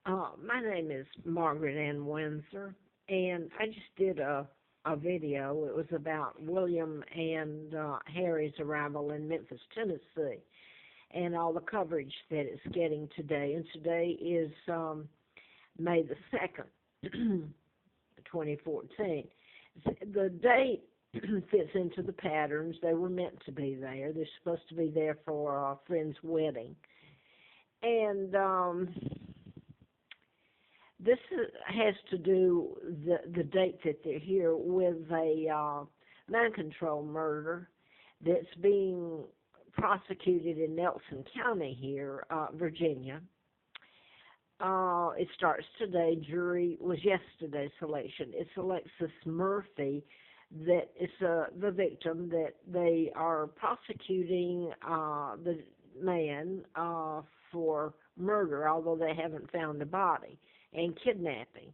My name is Margaret Ann Windsor, and I just did a video. It was about William and Harry's arrival in Memphis, Tennessee, and all the coverage that it's getting today. And today is May the 2nd, 2014. The date fits into the patterns. They were meant to be there. They're supposed to be there for a friend's wedding. And this has to do the date that they're here with a mind control murder that's being prosecuted in Nelson County here, Virginia. It starts today. Jury was yesterday's selection. It's Alexis Murphy that is the victim that they are prosecuting the man for murder, although they haven't found the body, and kidnapping.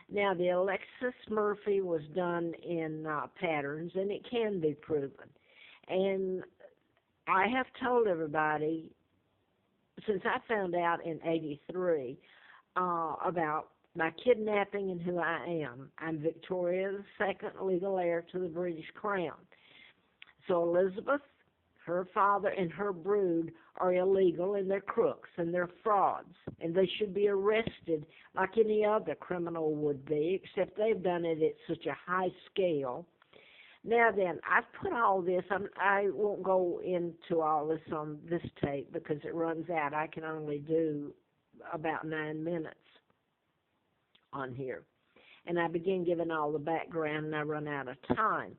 Now, the Alexis Murphy was done in patterns, and it can be proven. And I have told everybody, since I found out in '83 about my kidnapping and who I am. I'm Victoria II, legal heir to the British Crown. So Elizabeth, her father, and her brood are illegal, and they're crooks, and they're frauds, and they should be arrested like any other criminal would be, except they've done it at such a high scale. Now then, I've put all this, I won't go into all this on this tape because it runs out. I can only do about 9 minutes on here. And I begin giving all the background, and I run out of time.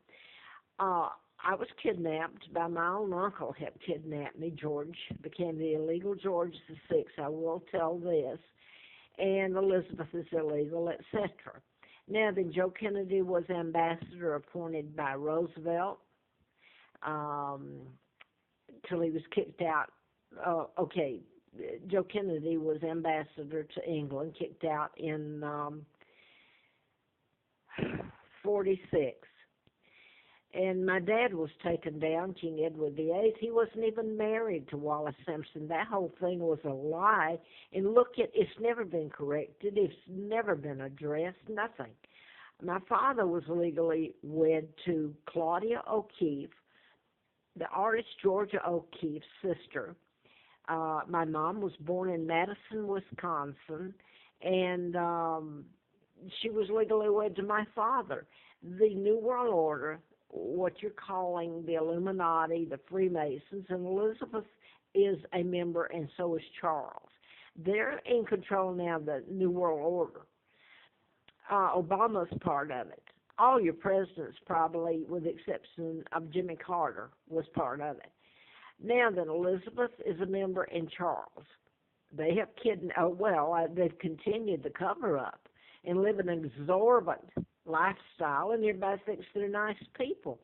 I was kidnapped by my own uncle, helped kidnap me. George became the illegal George VI. I will tell this. And Elizabeth is illegal, etc. Now then, Joe Kennedy was ambassador appointed by Roosevelt till he was kicked out. Joe Kennedy was ambassador to England, kicked out in 46. And my dad was taken down, King Edward VIII. He wasn't even married to Wallace Simpson. That whole thing was a lie. And look, it's never been corrected. It's never been addressed, nothing. My father was legally wed to Claudia O'Keeffe, the artist Georgia O'Keeffe's sister. My mom was born in Madison, Wisconsin, and she was legally wed to my father. The New World Order, what you're calling the Illuminati, the Freemasons, and Elizabeth is a member, and so is Charles. They're in control now of the New World Order. Obama's part of it. All your presidents probably, with the exception of Jimmy Carter, was part of it. Now then, Elizabeth is a member, and Charles. They have they've continued the cover-up and live an exorbitant lifestyle, and everybody thinks they're nice people.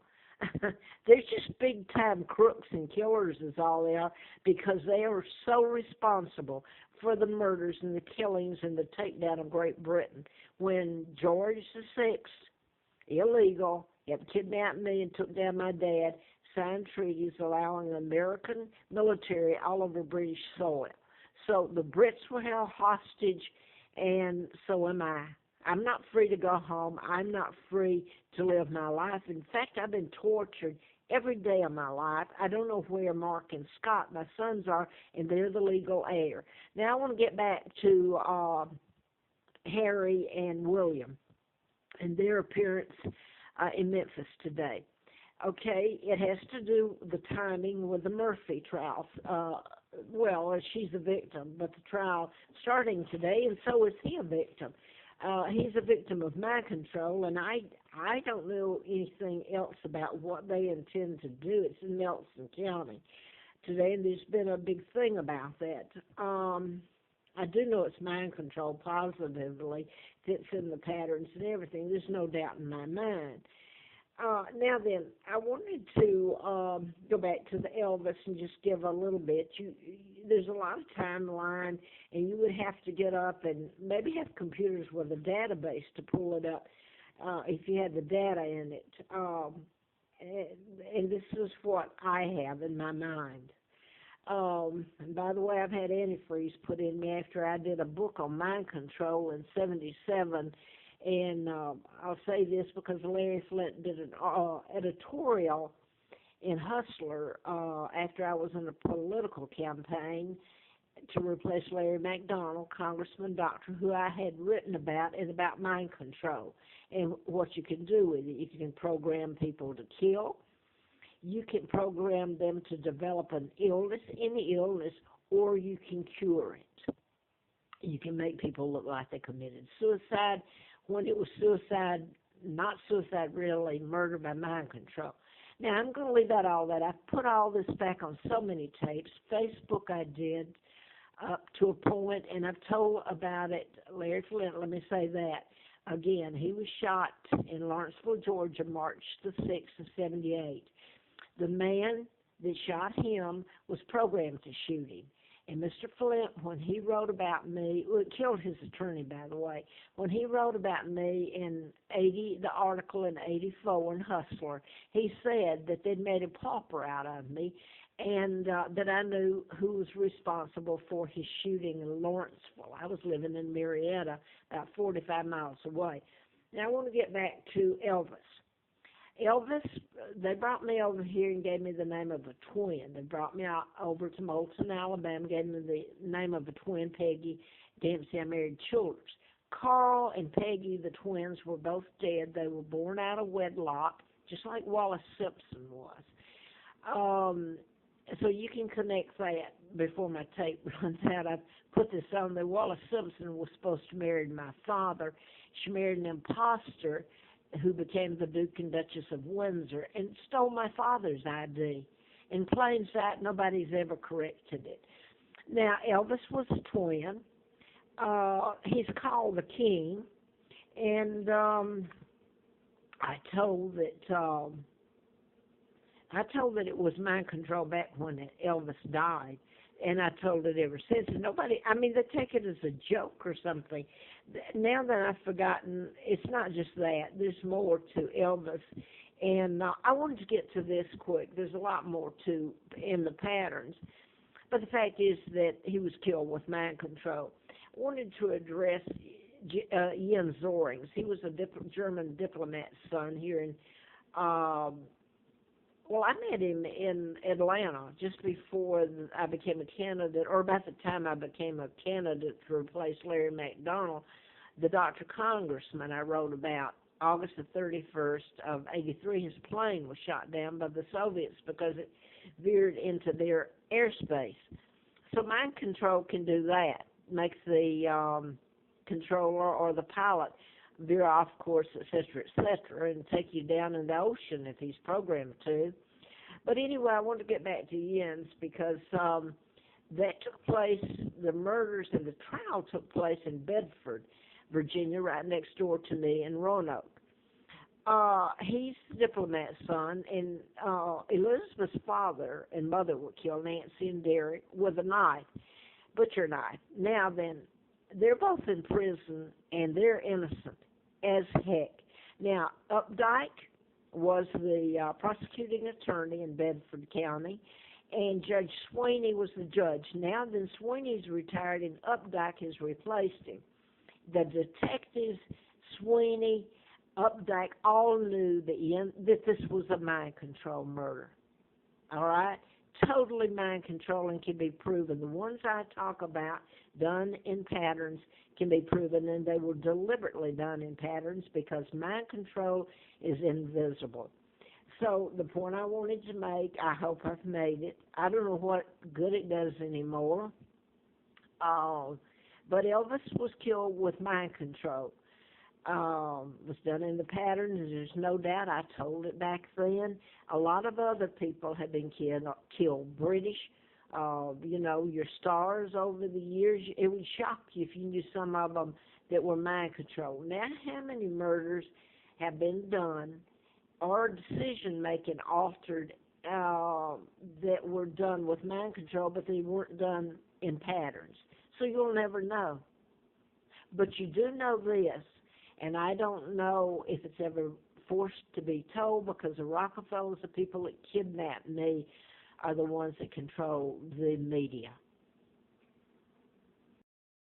They're just big-time crooks and killers is all they are, because they are so responsible for the murders and the killings and the takedown of Great Britain. When George VI, illegal, had kidnapped me and took down my dad, signed treaties allowing American military all over British soil. So the Brits were held hostage, and so am I. I'm not free to go home. I'm not free to live my life. In fact, I've been tortured every day of my life. I don't know where Mark and Scott, my sons, are, and they're the legal heir. Now I want to get back to Harry and William and their appearance in Memphis today. Okay, it has to do with the timing with the Murphy trial. She's a victim, but the trial starting today, and so is he a victim. He's a victim of mind control, and I don't know anything else about what they intend to do. It's in Nelson County today, and there's been a big thing about that. I do know it's mind control positively, fits in the patterns and everything. There's no doubt in my mind. Now then, I wanted to go back to the ELVIS and just give a little bit. There's a lot of timeline, and you would have to get up and maybe have computers with a database to pull it up if you had the data in it. And this is what I have in my mind. And by the way, I've had antifreeze put in me after I did a book on mind control in '77. And I'll say this because Larry Flint did an editorial in Hustler after I was in a political campaign to replace Larry McDonald, congressman doctor, who I had written about, and about mind control and what you can do with it. You can program people to kill. You can program them to develop an illness, any illness, or you can cure it. You can make people look like they committed suicide when it was suicide, not suicide really, murder by mind control. Now, I'm going to leave out all that. I've put all this back on so many tapes. Facebook I did up to a point, and I've told about it. Larry Flint, let me say that. Again, he was shot in Lawrenceville, Georgia, March the 6th of '78. The man that shot him was programmed to shoot him. And Mr. Flint, when he wrote about me, well, it killed his attorney, by the way, when he wrote about me in the article in '84 in Hustler, he said that they'd made a pauper out of me and that I knew who was responsible for his shooting in Lawrenceville. I was living in Marietta, about 45 miles away. Now, I want to get back to Elvis. Elvis, they brought me over here and gave me the name of a twin. They brought me out over to Moulton, Alabama, gave me the name of a twin, Peggy Dempsey. I married Childers. Carl and Peggy, the twins, were both dead. They were born out of wedlock, just like Wallace Simpson was. So you can connect that before my tape runs out. I've put this on there. Wallace Simpson was supposed to marry my father. She married an imposter who became the Duke and Duchess of Windsor and stole my father's ID. In plain sight, nobody's ever corrected it. Now, Elvis was a twin. He's called the King, and I told that it was mind control back when Elvis died, and I told it ever since. And nobody, I mean, they take it as a joke or something. Now that I've forgotten, it's not just that. There's more to Elvis. And I wanted to get to this quick. There's a lot more to in the patterns. But the fact is that he was killed with mind control. I wanted to address Jens Zorings. He was a German diplomat's son here in well, I met him in Atlanta just before I became a candidate, or about the time I became a candidate to replace Larry McDonald, the Dr. Congressman I wrote about. August the 31st of '83, his plane was shot down by the Soviets because it veered into their airspace. So mind control can do that, makes the controller or the pilot veer off course, etc., and take you down in the ocean if he's programmed to. But anyway, I want to get back to Jens because that took place, the murders and the trial took place in Bedford, Virginia, right next door to me in Roanoke. He's the diplomat's son, and Elizabeth's father and mother were killed, Nancy and Derek, with a knife, butcher knife. Now then, they're both in prison, and they're innocent as heck. Now, Updike was the prosecuting attorney in Bedford County, and Judge Sweeney was the judge. Now then, Sweeney's retired, and Updike has replaced him. The detectives, Sweeney, Updike, all knew that this was a mind control murder. All right? Totally mind controlling, can be proven. The ones I talk about done in patterns can be proven, and they were deliberately done in patterns because mind control is invisible. So the point I wanted to make, I hope I've made it. I don't know what good it does anymore, but Elvis was killed with mind control. Was done in the patterns. There's no doubt. I told it back then. A lot of other people have been killed. British, your stars over the years. It would shock you if you knew some of them that were mind control. Now, how many murders have been done or decision-making altered that were done with mind control, but they weren't done in patterns? So you'll never know. But you do know this. And I don't know if it's ever forced to be told because the Rockefellers, the people that kidnapped me, are the ones that control the media.